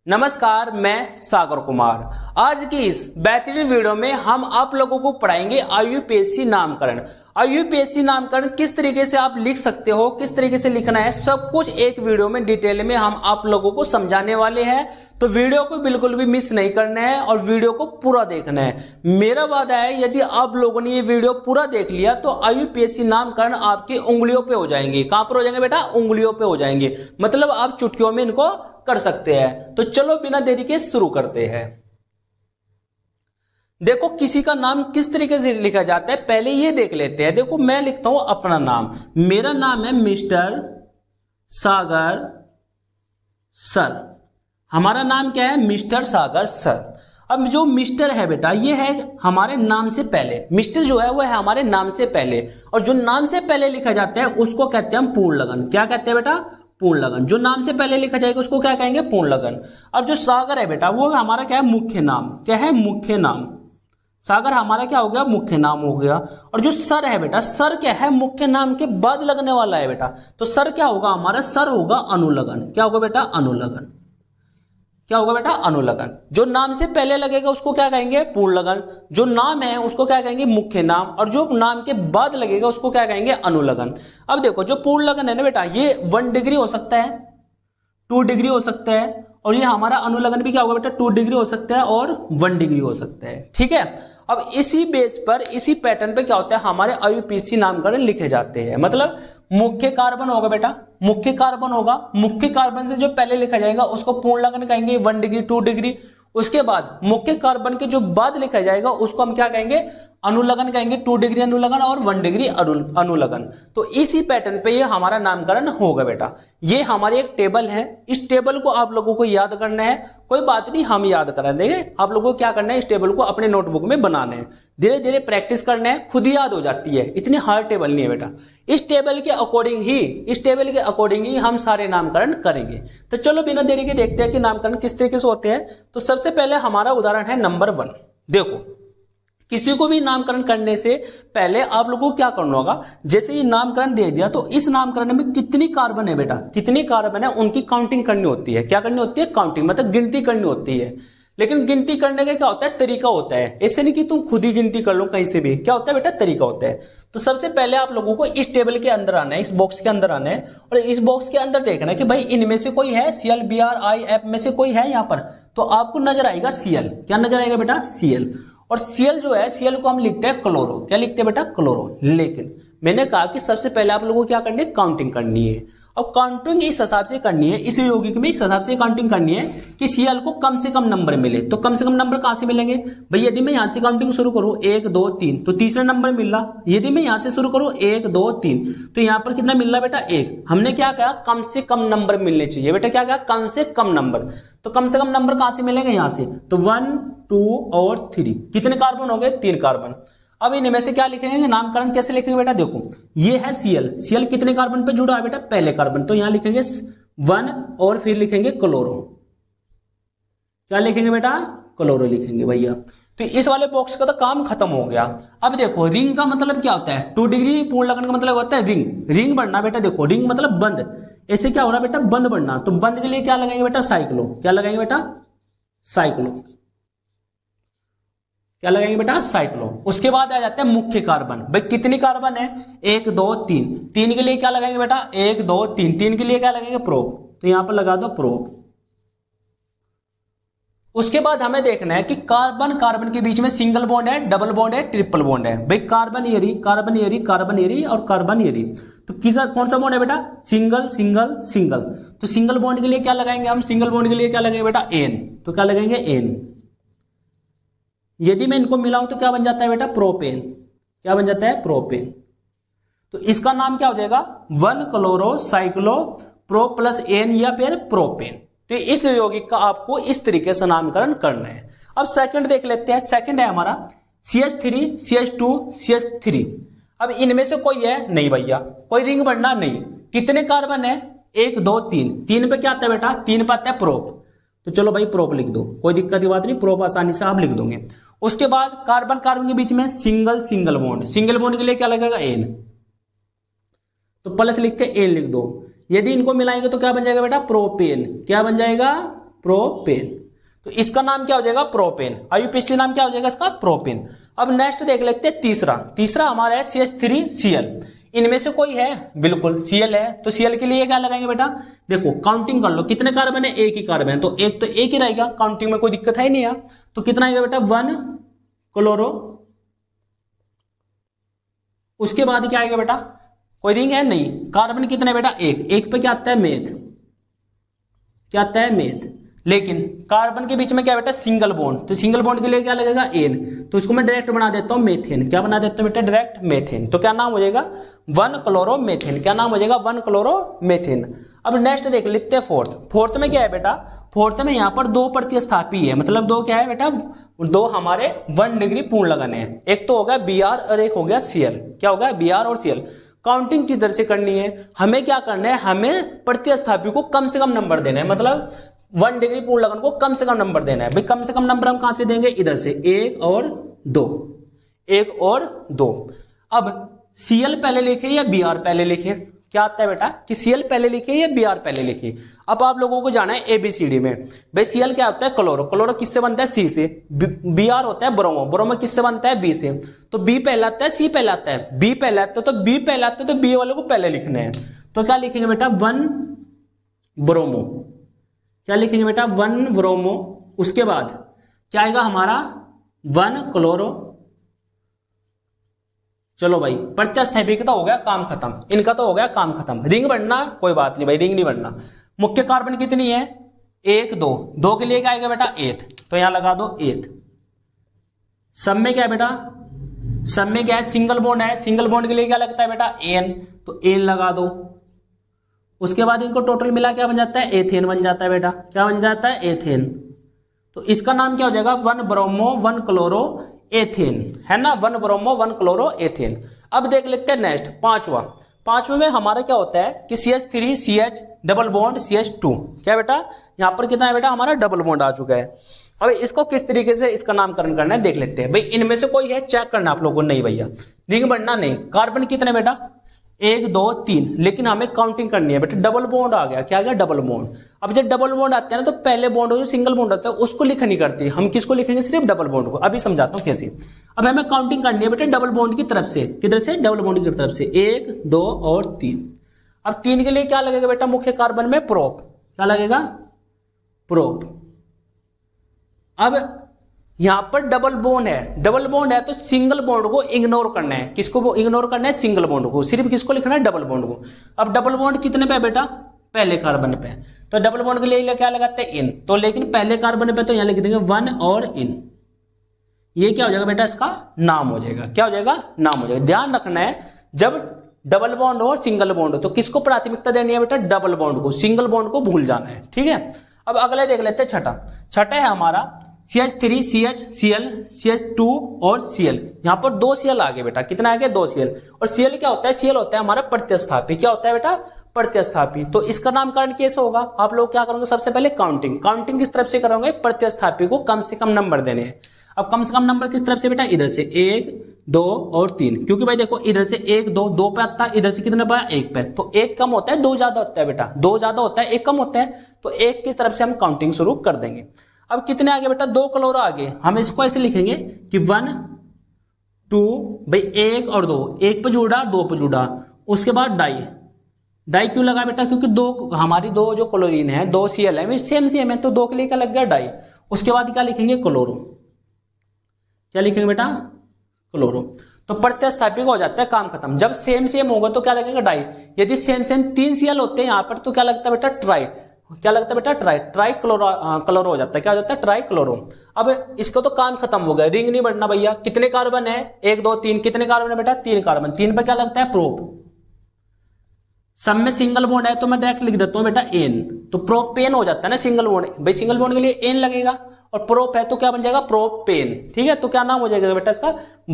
नमस्कार, मैं सागर कुमार। आज की इस बेहतरीन वीडियो में हम आप लोगों को पढ़ाएंगे आईयूपीएससी नामकरण। आईयूपीएससी नामकरण किस तरीके से आप लिख सकते हो, किस तरीके से लिखना है, सब कुछ एक वीडियो में डिटेल में हम आप लोगों को समझाने वाले हैं। तो वीडियो को बिल्कुल भी मिस नहीं करना है और वीडियो को पूरा देखना है। मेरा वादा है यदि आप लोगों ने ये वीडियो पूरा देख लिया तो आईयूपीएससी नामकरण आपकी उंगलियों पे हो जाएंगे। कहां पर हो जाएंगे बेटा? उंगलियों पे हो जाएंगे, मतलब आप चुटकियों में इनको कर सकते हैं। तो चलो बिना देरी के शुरू करते हैं। देखो किसी का नाम किस तरीके से लिखा जाता है पहले ये देख लेते हैं। देखो मैं लिखता हूं अपना नाम, मेरा नाम है मिस्टर सागर सर। हमारा नाम क्या है? मिस्टर सागर सर। अब जो मिस्टर है बेटा ये है हमारे नाम से पहले। मिस्टर जो है वो है हमारे नाम से पहले, और जो नाम से पहले लिखा जाता है उसको कहते हैं हम पूर्ण लगन। क्या कहते हैं बेटा? पूर्ण लगन। जो नाम से पहले लिखा जाएगा उसको क्या कहेंगे? पूर्ण लगन। अब जो सागर है बेटा वो हमारा क्या है? मुख्य नाम। क्या है? मुख्य नाम। सागर हमारा क्या हो गया? मुख्य नाम हो गया। और जो सर है बेटा, सर क्या है? मुख्य नाम के बाद लगने वाला है बेटा। तो सर क्या होगा हमारा? सर होगा अनुलगन। क्या होगा बेटा? अनुलगन। क्या होगा बेटा? अनुलगन। जो नाम से पहले लगेगा उसको क्या कहेंगे? पूर्ण लगन। जो नाम है उसको क्या कहेंगे? मुख्य नाम। और जो नाम के बाद लगेगा उसको क्या कहेंगे? अनुलगन। अब देखो जो पूर्ण लगन है ना बेटा ये 1 डिग्री हो सकता है, 2 डिग्री हो सकता है, और ये हमारा अनुलगन भी क्या होगा बेटा? 2 डिग्री हो सकता है और 1 डिग्री हो सकता है। ठीक है। अब इसी बेस पर, इसी पैटर्न पे क्या होता है हमारे आईयूपीएससी नामकरण लिखे जाते हैं। मतलब मुख्य कार्बन होगा बेटा, मुख्य कार्बन होगा, मुख्य कार्बन से जो पहले लिखा जाएगा उसको पूर्ण लगन कहेंगे 1 डिग्री 2 डिग्री। उसके बाद मुख्य कार्बन के जो बाद लिखा जाएगा उसको हम क्या कहेंगे? अनुलगन कहेंगे, 2 डिग्री अनुलगन और 1 डिग्री अनुलगन। तो इसी पैटर्न पे ये हमारा नामकरण होगा बेटा। ये हमारी एक टेबल है, इस टेबल को आप लोगों को याद करना है। कोई बात नहीं, हम याद करा देंगे। आप लोगों को क्या करना है? इस टेबल को अपने नोटबुक में बनाना है, धीरे धीरे प्रैक्टिस करना है, खुद ही याद हो जाती है। इतनी हार्ड टेबल नहीं है बेटा। इस टेबल के अकॉर्डिंग ही हम सारे नामकरण करेंगे। तो चलो बिना देरी के देखते हैं कि नामकरण किस तरीके से होते हैं। तो सबसे पहले हमारा उदाहरण है नंबर 1। देखो किसी को भी नामकरण करने से पहले आप लोगों को क्या करना होगा? जैसे ये नामकरण दे दिया तो इस नामकरण में कितनी कार्बन है बेटा, कितनी कार्बन है उनकी काउंटिंग करनी होती है। क्या करनी होती है? काउंटिंग, मतलब गिनती करनी होती है। लेकिन गिनती करने का क्या होता है? तरीका होता है। ऐसे नहीं कि तुम खुद ही गिनती कर लो कहीं से भी। क्या होता है बेटा? तरीका होता है। तो सबसे पहले आप लोगों को इस टेबल के अंदर आना है, इस बॉक्स के अंदर आना है, और इस बॉक्स के अंदर देखना है कि भाई इनमें से कोई है, CL BR I F में से कोई है यहाँ पर। तो आपको नजर आएगा CL। क्या नजर आएगा बेटा? CL। और Cl जो है, Cl को हम लिखते हैं क्लोरो। क्या लिखते हैं बेटा? क्लोरो। लेकिन मैंने कहा कि सबसे पहले आप लोगों को क्या करनी है? काउंटिंग करनी है। और काउंटिंग इस हिसाब से करनी है, इस यौगिक में इस हिसाब से काउंटिंग करनी है कि Cl को कम से कम नंबर मिले। तो कम से कम नंबर कहां से मिलेंगे भाई? यदि मैं यहां से काउंटिंग शुरू करूं 1 2 3 तो तीसरा नंबर मिल रहा। यदि मैं यहां से शुरू करूं 1 2 3 तो यहां पर कितना मिल रहा बेटा? 1। हमने क्या कहा? कम से कम नंबर मिलने चाहिए बेटा। क्या कहा? कम से कम नंबर। तो कम से कम नंबर कहां से मिलेंगे? यहां से। तो 1 2 और 3। कितने कार्बन हो गए? 3 कार्बन। अब इनमें से क्या लिखेंगे? नामकरण कैसे लिखेंगे बेटा? देखो ये है Cl। Cl कितने कार्बन पे जुड़ा है बेटा? पहले कार्बन। तो यहां लिखेंगे 1 और फिर लिखेंगे क्लोरो। क्या लिखेंगे बेटा? क्लोरो लिखेंगे भैया। तो इस वाले बॉक्स का तो काम खत्म हो गया। अब देखो रिंग का मतलब क्या होता है? 2 डिग्री पूर्ण लगन का मतलब होता है रिंग। रिंग बढ़ना बेटा, देखो रिंग मतलब बंद। ऐसे क्या हो रहा बेटा? बंद बढ़ना। तो बंद के लिए क्या लगाएंगे बेटा? साइक्लो। क्या लगाएंगे बेटा? साइक्लो। क्या लगाएंगे बेटा? साइक्लो। उसके बाद आ जाता है मुख्य कार्बन। भाई कितनी कार्बन है? 1 2 3। 3 के लिए क्या लगाएंगे बेटा? 1 2 3। 3 के लिए क्या लगाएंगे? प्रोप। तो यहां पर लगा दो प्रोप। उसके बाद हमें देखना है कि कार्बन कार्बन के बीच में सिंगल बॉन्ड है, डबल बॉन्ड है, ट्रिपल बॉन्ड है। भाई कार्बन एरी, कार्बन एरी, कार्बन एरी और कार्बन एरी। तो किसा कौन सा बॉन्ड है बेटा? Single single single. तो सिंगल बॉन्ड के लिए क्या लगाएंगे हम? सिंगल बॉन्ड के लिए क्या लगाएंगे बेटा? एन। तो क्या लगाएंगे? एन। यदि मैं इनको मिलाऊं तो क्या बन जाता है बेटा? प्रोपेन। क्या बन जाता है? प्रोपेन। तो इसका नाम क्या हो जाएगा? 1 chlorocyclopropane या फिर प्रोपेन। तो इस यौगिक का आपको इस तरीके से नामकरण करना है। अब सेकंड देख लेते हैं। सेकंड है हमारा CH3 CH2 CH3। अब इनमें से कोई है? नहीं भैया। कोई रिंग बढ़ना? नहीं। कितने कार्बन है? 1 2 3। 3 पे क्या आता है बेटा? 3 पे आता है प्रोप। तो चलो भाई प्रोप लिख दो, कोई दिक्कत की बात नहीं, प्रोप आसानी से आप लिख दोगे। उसके बाद कार्बन कार्बन के बीच में single single bond. Single bond के लिए क्या लगेगा? एन। तो प्लस लिख के एन लिख दो। यदि इनको मिलाएंगे तो क्या बन जाएगा बेटा? प्रोपेन। क्या बन जाएगा? प्रोपेन। तो इसका नाम क्या हो जाएगा? प्रोपेन। आईयूपीएसी नाम क्या हो जाएगा इसका? प्रोपेन। अब नेक्स्ट देख लेते हैं तीसरा हमारा है CH3Cl। इनमें से कोई है? बिल्कुल Cl है। तो Cl के लिए क्या लगाएंगे बेटा? देखो काउंटिंग कर लो, कितने कार्बन है? एक ही कार्बन है, तो एक ही रहेगा, काउंटिंग में कोई दिक्कत है नहीं। तो कितना आएगा बेटा? 1 क्लोरो। उसके बाद क्या आएगा बेटा? कोई रिंग है? नहीं। कार्बन कितने बेटा? एक पे क्या आता है? मेथ। क्या आता है? मेथ। लेकिन कार्बन के बीच में क्या बेटा? Single bond. तो सिंगल बॉन्ड के लिए क्या लगेगा? एन। तो इसको मैं डायरेक्ट बना देता हूं मेथेन। क्या बना देता हूं बेटा? Direct methane. तो क्या नाम हो जाएगा? 1 क्लोरोमेथेन। क्या नाम हो जाएगा? 1 क्लोरोमेथेन। अब नेक्स्ट देख लेते हैं फोर्थ में क्या है बेटा? फोर्थ में यहां पर 2 प्रतिस्थापी है, मतलब 2 क्या है बेटा? 2 हमारे 1 डिग्री पूर्ण लगाने हैं। एक तो हो गया Br और एक हो गया Cl। क्या होगा? Br और Cl। काउंटिंग किधर से करनी है? हमें क्या करना है? हमें प्रतिस्थापी को कम से कम नंबर देना है, मतलब 1 डिग्री पूर्ण लगन को कम से कम नंबर देना है। भाई कम से कम नंबर हम कहां से देंगे? इधर से 1 और 2। 1 और 2। अब Cl पहले लिखे या Br पहले लिखे? क्या आता है बेटा कि Cl पहले लिखे या Br पहले लिखे? अब आप लोगों को जाना है ABCD में। भाई Cl क्या होता है? क्लोरो किससे बनता है? C से। Br होता है ब्रोमो किससे बनता है? B से। तो B पहला आता है, C पहला आता है? B पहला आता है, तो B पहला आता है, तो B वाले को पहले लिखना है। तो क्या लिखेंगे बेटा? 1 ब्रोमो। क्या लिखेंगे बेटा? 1 ब्रोमो। उसके बाद क्या आएगा हमारा? 1 क्लोरो। चलो भाई प्रतिस्थापी का तो हो गया काम खत्म, इनका तो हो गया काम खत्म। रिंग बनना कोई बात नहीं भाई, रिंग नहीं बनना। मुख्य कार्बन कितनी है? 1 2 के लिए क्या आएगा बेटा? एथ। तो यहां लगा दो एथ। सब में क्या है बेटा? सब में क्या है? सिंगल बॉन्ड है। सिंगल बॉन्ड के लिए क्या लगता है बेटा? एन। तो एन लगा दो। उसके बाद इनको टोटल मिला क्या बन जाता है? एथेन बन जाता है बेटा। क्या बन जाता है? एथेन। तो इसका नाम क्या हो जाएगा? 1 ब्रोमो 1 क्लोरो एथेन, है ना? 1 ब्रोमो 1 क्लोरो एथेन। अब देख लेते हैं नेक्स्ट पांचवा में हमारा क्या होता है कि CH3CH डबल बॉन्ड CH2। क्या बेटा? यहां पर कितना है बेटा? हमारा डबल बॉन्ड आ चुका है। अब इसको किस तरीके से इसका नामकरण करना है देख लेते हैं। भाई इनमें से कोई है? चेक करना आप लोगों को। नहीं भैया, रिंग बनना नहीं। कार्बन कितने बेटा? 1 2 3। लेकिन हमें काउंटिंग करनी है बेटा। डबल बॉन्ड आ गया। क्या आ गया? Double bond. अब जब डबल बॉन्ड आते हैं ना, तो पहले बॉन्ड जो सिंगल बॉन्ड होता है उसको लिखा नहीं करती, हम किसको लिखेंगे? सिर्फ डबल बॉन्ड को। अभी समझाता हूं कैसे। अब हमें काउंटिंग करनी है बेटा डबल बॉन्ड की तरफ से। किधर से? डबल बॉन्ड की तरफ से। 1 2 और 3। अब 3 के लिए क्या लगेगा बेटा? मुख्य कार्बन में प्रोप। क्या लगेगा? प्रोप। अब यहां पर डबल बॉन्ड है तो सिंगल बॉन्ड को इग्नोर करना है। किसको इग्नोर करना है? सिंगल बॉन्ड को। सिर्फ किसको लिखना है? डबल बॉन्ड को। अब डबल बॉन्ड कितने पे बेटा? पहले कार्बन पे। तो डबल बॉन्ड के लिए क्या लगाते हैं? इन। तो लेकिन पहले कार्बन पे तो यहां लिख देंगे 1 और इन। ये क्या हो जाएगा बेटा? इसका नाम हो जाएगा। क्या हो जाएगा? नाम हो जाएगा। ध्यान रखना है जब डबल बॉन्ड हो सिंगल बॉन्ड हो तो किसको प्राथमिकता देनी है बेटा? डबल बॉन्ड को। सिंगल बॉन्ड को भूल जाना है। ठीक है। अब अगले देख लेते हैं छठा है हमारा CH3 CH Cl CH2 और Cl। यहां पर 2 Cl आ गए बेटा। कितना आ गया? 2 Cl। और Cl क्या होता है? Cl होता है हमारा प्रतिस्थापी। क्या होता है बेटा? प्रतिस्थापी। तो इसका नामकरण कैसे होगा? आप लोग क्या करोगे? सबसे पहले काउंटिंग किस तरफ से करोगे? प्रतिस्थापी को कम से कम नंबर देने हैं। अब कम से कम नंबर किस तरफ से बेटा? इधर से 1 2 और 3। क्योंकि भाई देखो इधर से 1 2 पे आता है, इधर से कितने पे? 1 पे। तो 1 कम होता है 2 ज्यादा होता है बेटा। 2 ज्यादा होता है 1 कम होता है। तो 1 की तरफ से हम काउंटिंग शुरू कर देंगे। अब कितने आगे बेटा? 2 क्लोरो आगे। हम इसको ऐसे लिखेंगे कि 1 2 भाई 1 और 2। 1 पे जुड़ा 2 पे जुड़ा। उसके बाद डाई क्यों लगा बेटा? क्योंकि हमारी 2 जो क्लोरीन है 2 Cl है सेम है, तो 2 के लिए क्या लग गया? डाई। उसके बाद क्या लिखेंगे? क्लोरो। क्या लिखेंगे बेटा? क्लोरो। तो प्रतिस्थापी हो जाता है काम खत्म। जब सेम होगा तो क्या लगेगा? डाई। यदि सेम 3 Cl होते हैं यहां पर तो क्या लगता है बेटा? ट्राई। क्या लगता है बेटा? ट्राई क्लोरो हो जाता है। क्या हो जाता है? Try chloro. अब इसको तो काम खत्म हो गया, रिंग नहीं बनना भैया। कितने कार्बन है? 1 2 3। कितने कार्बन है बेटा? 3 कार्बन। 3 पे क्या लगता है? प्रोप। सब में सिंगल बॉन्ड है तो मैं डायरेक्ट लिख देता हूं बेटा एन। तो प्रोपेन हो जाता है ना सिंगल बॉन्ड। भाई सिंगल बॉन्ड के लिए एन लगेगा और प्रोप है तो क्या बन जाएगा? प्रोपेन। ठीक है। तो क्या नाम हो जाएगा बेटा इसका?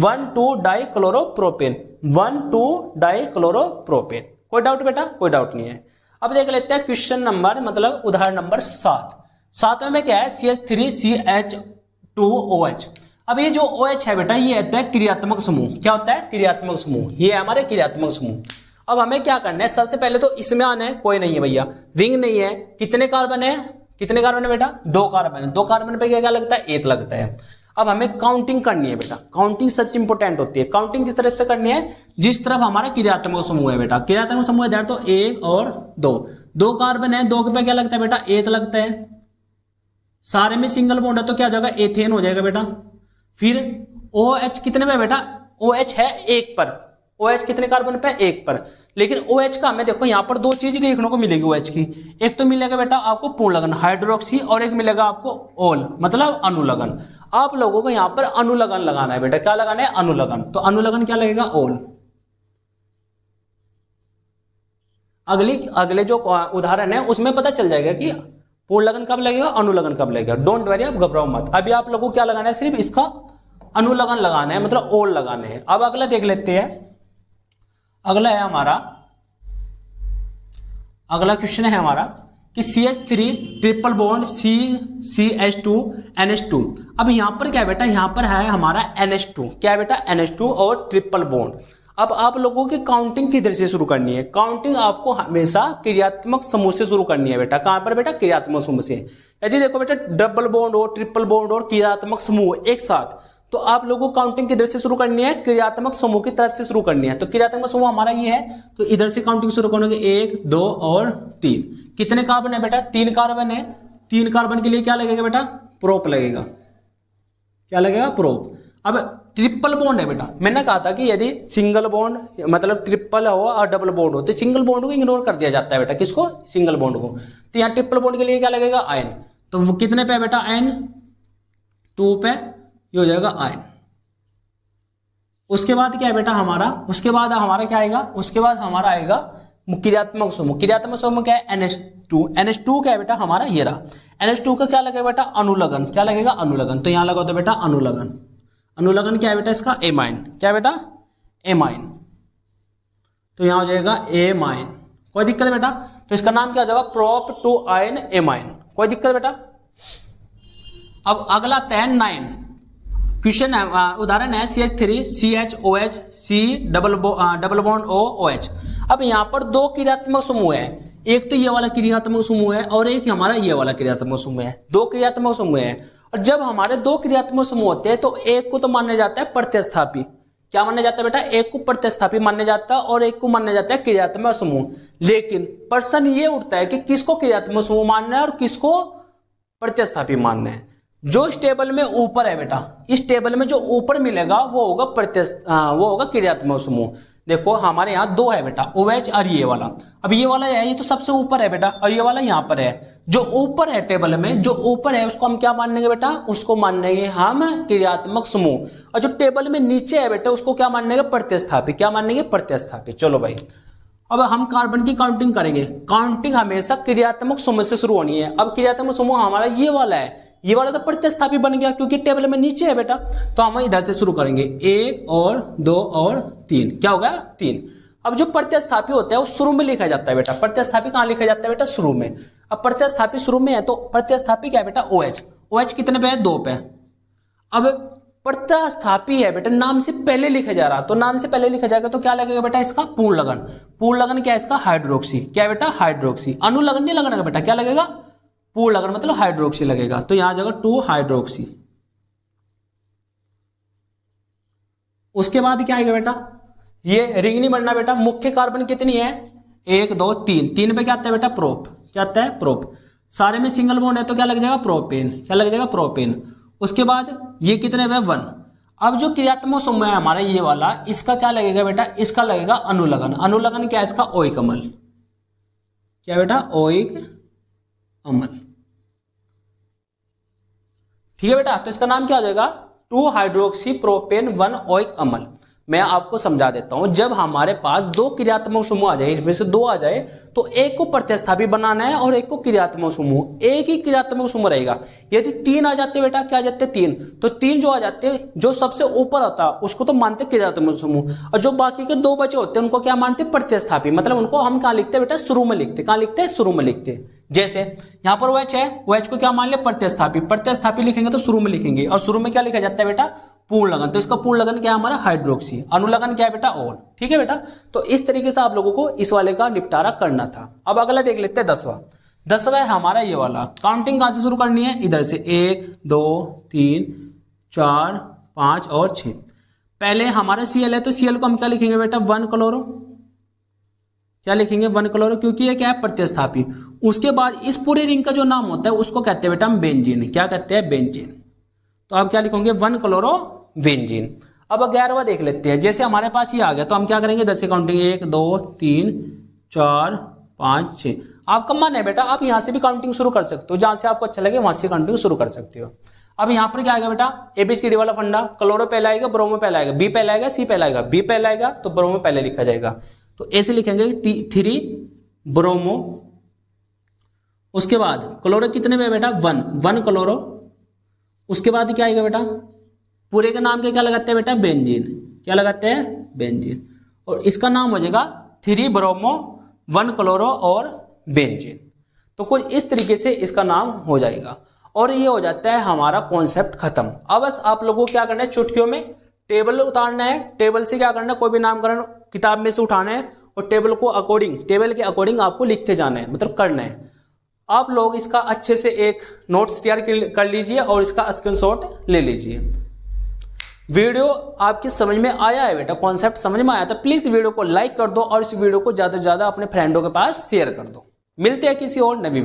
1 2 die chloro propane. 1 2 die chloro propane. कोई डाउट बेटा? कोई डाउट नहीं है। अब देख लेते हैं क्वेश्चन नंबर मतलब उदाहरण नंबर 7 में क्या है? CH3CH2OH। अब ये जो OH है बेटा ये होता है क्रियात्मक समूह। क्या होता है? क्रियात्मक समूह। ये है हमारे क्रियात्मक समूह। अब हमें क्या करना है? सबसे पहले तो इसमें आना है। कोई नहीं है भैया, रिंग नहीं है। कितने कार्बन है? कितने कार्बन है बेटा? 2 कार्बन है। 2 कार्बन पे क्या लगता है? 1 लगता है। अब हमें काउंटिंग करनी है बेटा, काउंटिंग सबसे इंपॉर्टेंट होती है। काउंटिंग किस तरफ से करनी है? जिस तरफ हमारा क्रियात्मक समूह है बेटा, क्रियात्मक समूह है तो 1 और 2, 2 कार्बन है, 2 पे क्या लगता है बेटा? 1 लगता है। सारे में सिंगल बॉन्ड है तो क्या हो जाएगा? एथेन हो जाएगा बेटा। फिर OH कितने पे बेटा? OH है 1 पर। OH कितने कार्बन पे? 1 पर। लेकिन OH का हमें देखो यहाँ पर 2 चीज देखने को मिलेगी OH की। एक तो मिलेगा बेटा आपको पूर्ण लगन हाइड्रोक्सी, और एक मिलेगा आपको ओल मतलब अनुलगन। आप लोगों को यहाँ पर अनुलगन लगाना है बेटा। क्या लगाना है? अनुलगन। तो अनुलगन क्या लगेगा? ओल। अगले जो उदाहरण है उसमें पता चल जाएगा कि पूर्ण लगन कब लगेगा, अनुलगन कब लगेगा। डोंट वरी, आप घबराओ मत। अभी आप लोगों को क्या लगाना है? सिर्फ इसका अनुलगन लगाना है, मतलब ओल लगाने हैं। अब अगला देख लेते हैं। अगला है हमारा, अगला क्वेश्चन है हमारा कि CH3 triple bond CH2 NH2। अब यहां पर क्या है बेटा? यहां पर है हमारा NH2। क्या है बेटा? NH2 और ट्रिपल बॉन्ड। अब आप लोगों की काउंटिंग किधर से शुरू करनी है? काउंटिंग आपको हमेशा क्रियात्मक समूह से शुरू करनी है बेटा। कहां पर बेटा? क्रियात्मक समूह से। यदि देखो बेटा डबल बॉन्ड और ट्रिपल बॉन्ड और क्रियात्मक समूह एक साथ, तो आप लोगों को काउंटिंग किधर से शुरू करनी है? क्रियात्मक समूह की तरफ से शुरू करनी है। तो क्रियात्मक समूह हमारा ये है, तो इधर से काउंटिंग शुरू करोगे 1 2 और 3। कितने कार्बन है बेटा? 3 कार्बन है। 3 कार्बन के लिए क्या लगेगा बेटा? प्रोप लगेगा। क्या लगेगा? प्रोप। अब ट्रिपल बॉन्ड है बेटा। मैंने कहा था कि यदि सिंगल बॉन्ड मतलब ट्रिपल हो और डबल बॉन्ड हो तो सिंगल बॉन्ड को इग्नोर कर दिया जाता है बेटा। किसको? सिंगल बॉन्ड को। तो यहाँ ट्रिपल बॉन्ड के लिए क्या लगेगा? आयन। तो वो कितने पे है बेटा? आयन 2 पे, ये हो जाएगा आयन। उसके बाद क्या है बेटा हमारा? उसके बाद हमारा क्या आएगा? उसके बाद हमारा आएगा क्रियात्मक समूह। क्रियात्मक समूह क्या है? NH2। NH2 क्या है बेटा? हमारा ये रहा। NH2 का क्या लगेगा बेटा? अनुलगन। क्या लगेगा? अनुलगन। तो यहां लगा दो बेटा अनुलगन। अनुलगन क्या है बेटा? इसका एमाइन। क्या है बेटा? एमाइन। तो यहां हो जाएगा एमाइन। कोई दिक्कत है बेटा? तो इसका नाम क्या हो जाएगा? Prop two ion amine. कोई दिक्कत बेटा? अब अगला आता है 9 क्वेश्चन है, उदाहरण है CH3 CHOH C double bond OH। अब यहां पर 2 क्रियात्मक समूह है। एक तो ये वाला क्रियात्मक समूह है और एक हमारा ये वाला क्रियात्मक समूह है। 2 क्रियात्मक समूह है, और जब हमारे 2 क्रियात्मक समूह होते हैं तो एक को तो माना जाता है प्रतिस्थापी। क्या माना जाता है बेटा? एक को प्रतिस्थापी माना जाता है और एक को माना जाता है क्रियात्मक समूह। लेकिन प्रश्न ये उठता है कि किसको क्रियात्मक समूह मानना है और किसको प्रतिस्थापी मानना है। जो इस टेबल में ऊपर है बेटा, इस टेबल में जो ऊपर मिलेगा वो होगा वो होगा क्रियात्मक समूह। देखो हमारे यहाँ 2 है बेटा, OH और ये वाला। अब ये वाला है, ये तो सबसे ऊपर है बेटा, और ये वाला यहाँ पर है। जो ऊपर है टेबल में, जो ऊपर है उसको हम क्या मानेंगे बेटा? उसको मानेंगे हम क्रियात्मक समूह। और जो टेबल में नीचे है बेटा उसको क्या मानेंगे? प्रतिस्थापी। क्या मानेंगे? प्रतिस्थापी। चलो भाई, अब हम कार्बन की काउंटिंग करेंगे। काउंटिंग हमेशा क्रियात्मक समूह से शुरू होनी है। अब क्रियात्मक समूह हमारा ये वाला है, ये वाला तो प्रतिस्थापी बन गया क्योंकि टेबल में नीचे है बेटा। तो हम इधर से शुरू करेंगे 1 और 2 और 3। क्या होगा? 3। अब जो प्रतिस्थापी होता है वो शुरू में लिखा जाता है बेटा। प्रतिस्थापी कहां लिखा जाता है बेटा? शुरू में। अब प्रतिस्थापी शुरू में है तो प्रतिस्थापी क्या है बेटा? OH। OH कितने पे है? 2 पे। अब प्रतिस्थापी है बेटा, नाम से पहले लिखा जा रहा, तो नाम से पहले लिखा जाएगा तो क्या लगेगा बेटा? इसका पूर्ण लगन। पूर्ण लगन क्या है इसका? हाइड्रोक्सी। क्या है बेटा? हाइड्रोक्सी। अनुलगन नहीं लगना बेटा। क्या लगेगा? पूर्ण लगन मतलब हाइड्रोक्सी लगेगा। तो यहां जाएगा 2 हाइड्रोक्सी। उसके बाद क्या आएगा बेटा? ये रिंग नहीं बनना बेटा। मुख्य कार्बन कितनी है? 1 2 3। 3 पे क्या आता है बेटा? प्रोप। क्या आता है? प्रोप। सारे में सिंगल बॉन्ड है तो क्या लग जाएगा? प्रोपेन। क्या लग जाएगा? प्रोपेन। उसके बाद ये कितने पे? 1। अब जो क्रियात्मक समूह है हमारा ये वाला, इसका क्या लगेगा बेटा? इसका लगेगा अनुलगन। अनुलगन क्या है इसका? ओइक अम्ल। क्या बेटा? ओइक अम्ल। ठीक है बेटा, तो इसका नाम क्या हो जाएगा? 2 हाइड्रोक्सी प्रोपेन 1 ओइक अम्ल। मैं आपको समझा देता हूं। जब हमारे पास 2 क्रियात्मक समूह आ जाए, इसमें से 2 आ जाए, तो एक को प्रतिस्थापी बनाना है और एक को क्रियात्मक समूह। एक ही क्रियात्मक समूह रहेगा। यदि 3 आ जाते बेटा, क्या आ जाते? 3। तो 3 जो आ जाते, जो सबसे ऊपर होता उसको तो मानते क्रियात्मक समूह, और जो बाकी के 2 बचे होते हैं उनको क्या मानते? प्रतिस्थापी। मतलब उनको हम कहां लिखते बेटा? शुरू में लिखते। कहां लिखते? शुरू में लिखते। जैसे यहां पर OH है, OH को क्या मान लिया? प्रतिस्थापी। प्रतिस्थापी लिखेंगे तो शुरू में लिखेंगे, और शुरू में क्या लिखा जाता है बेटा? पूर्ण लगन। तो इसका पूर्ण लगन क्या है हमारा? हाइड्रोक्सी। अनुलगन क्या है बेटा? ओल। ठीक है बेटा, तो इस तरीके से आप लोगों को इस वाले का निपटारा करना था। अब अगला देख लेते हैं 10वां। 10वां है हमारा ये वाला। काउंटिंग कहां से शुरू करनी है, इधर से 1 2 3 4 5 और 6। पहले हमारा Cl है तो Cl को हम क्या लिखेंगे बेटा, 1 क्लोरो, क्या लिखेंगे 1 क्लोरो, क्योंकि ये क्या है प्रतिस्थापी। उसके बाद इस पूरे रिंग का जो नाम होता है उसको कहते हैं बेटा हम बेंजीन, क्या कहते हैं बेंजीन। तो आप क्या लिखोगे 1 क्लोरो बेंजीन। अब 11वां देख लेते हैं। जैसे हमारे पास ये आ गया तो हम क्या करेंगे, 10 से काउंटिंग 1 2 3 4 5 6। आपका मन है बेटा आप यहां से भी काउंटिंग शुरू कर सकते हो, जहां से आपको अच्छा लगे वहां से काउंटिंग शुरू कर सकते हो। अब यहां पर क्या आएगा बेटा, ABCD वाला फंडा, क्लोरो पहले आएगा, ब्रोमो पहले आएगा, बी पहले आएगा, सी पहले आएगा, बी पहले आएगा तो ब्रोमो पहले लिखा जाएगा। तो ऐसे लिखेंगे 3 ब्रोमो। उसके बाद क्लोरो कितने में बेटा 1 क्लोरो। उसके बाद क्या आएगा बेटा, पूरे के नाम के क्या लगाते हैं बेटा बेंजीन, क्या लगाते हैं बेंजीन। और इसका नाम हो जाएगा 3 ब्रोमो 1 क्लोरो और बेंजीन। तो कुछ इस तरीके से इसका नाम हो जाएगा और ये हो जाता है हमारा कॉन्सेप्ट खत्म। अब बस आप लोगों को क्या करना है, चुटकियों में टेबल उतारना है। टेबल से क्या करना है, कोई भी नामकरण किताब में से उठाना है और टेबल के अकॉर्डिंग आपको लिखते जाना है, मतलब करना है। आप लोग इसका अच्छे से एक नोट्स तैयार कर लीजिए और इसका स्क्रीनशॉट ले लीजिए। वीडियो आपकी समझ में आया है बेटा, कॉन्सेप्ट समझ में आया तो प्लीज वीडियो को लाइक कर दो और इस वीडियो को ज्यादा से ज्यादा अपने फ्रेंडों के पास शेयर कर दो। मिलते हैं किसी और नवी